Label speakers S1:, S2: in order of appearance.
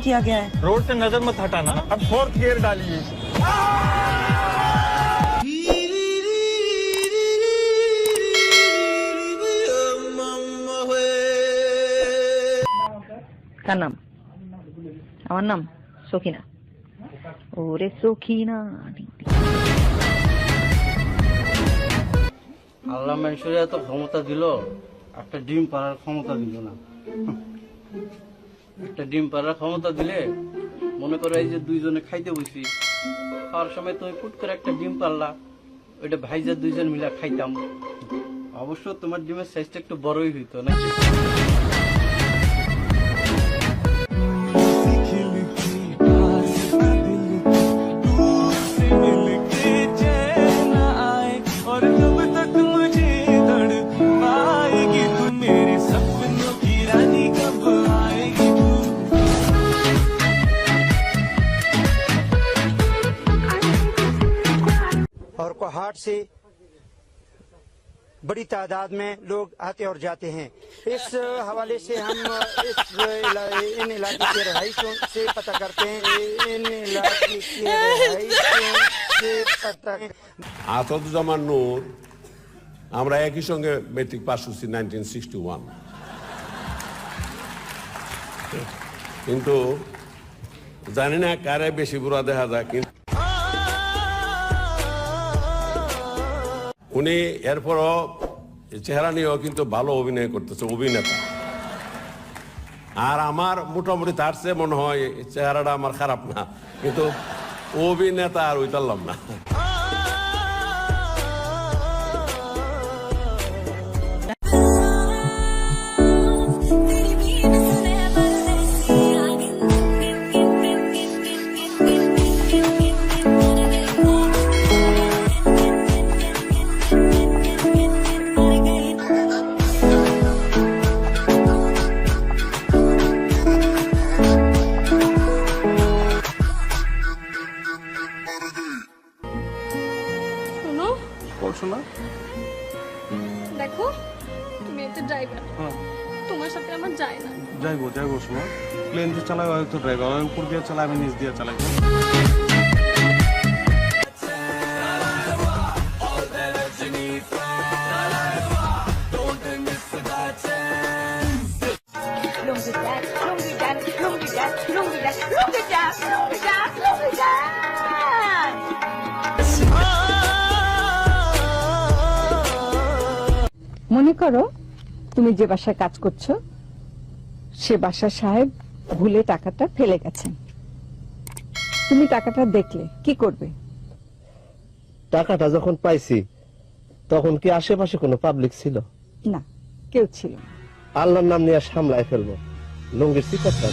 S1: किया गया है।
S2: रोड से नजर मत हटाना, अब फोर्थ गियर डालिए।
S1: কার নাম? আমার নাম সখিনা। ওরে সখিনা।
S3: আল্লাহ মানুষের এত ক্ষমতা দিল, একটা ডিম পাড়ার ক্ষমতা দিল না। একটা ডিম পাড়ার ক্ষমতা দিলে মনে করো এই যে দুইজনে খাইতে বসি, খাওয়ার সময় তুমি ফুট করে একটা ডিম পারলা, ওইটা ভাইজা দুইজন মিলা খাইতাম। অবশ্য তোমার ডিমের সাইজটা একটু বড়ই হইতো নাকি?
S4: और कोहाट से बड़ी तादाद में लोग आते और जाते हैं। इस हवाले से हम इन इलाके के रहायशों से पता करते हैं। इन इलाके के रहायशों से पता
S5: আসাদুজ্জামান নূর, আমরা একই সঙ্গে মেট্রিক পাস করছি 1961, কিন্তু জানি না কারে বেশি বুড়া দেখা যায়। কিন্তু উনি এরপরও চেহারা নিয়েও কিন্তু ভালো অভিনয় করতেছে, অভিনেতা। আর আমার মোটামুটি তার চেয়ে মনে হয় চেহারাটা আমার খারাপ না, কিন্তু অভিনেতা আর ওইতারলাম না।
S6: শোনা,
S7: দেখো তুমি একটা ড্রাইভার, তোমার সাথে আমার যায় না।
S6: যাইবো শোনা, প্লেন যে চালায় হয়তো ড্রাইভার, উপর দিয়ে চালায়, আমি নিচ দিয়ে চালাই।
S1: মনে করো তুমি যে বাসায় কাজ করছো সে বাসার সাহেব ভুলে টাকাটা ফেলে গেছেন, তুমি টাকাটা দেখলে কি করবে?
S8: টাকাটা যখন পাইছি তখন কি আশেপাশে কোনো পাবলিক ছিল?
S1: না, কেউ ছিল না।
S8: আল্লাহর নাম নিয়ে সামলায় ফেলবো, লুঙ্গির সিপারটা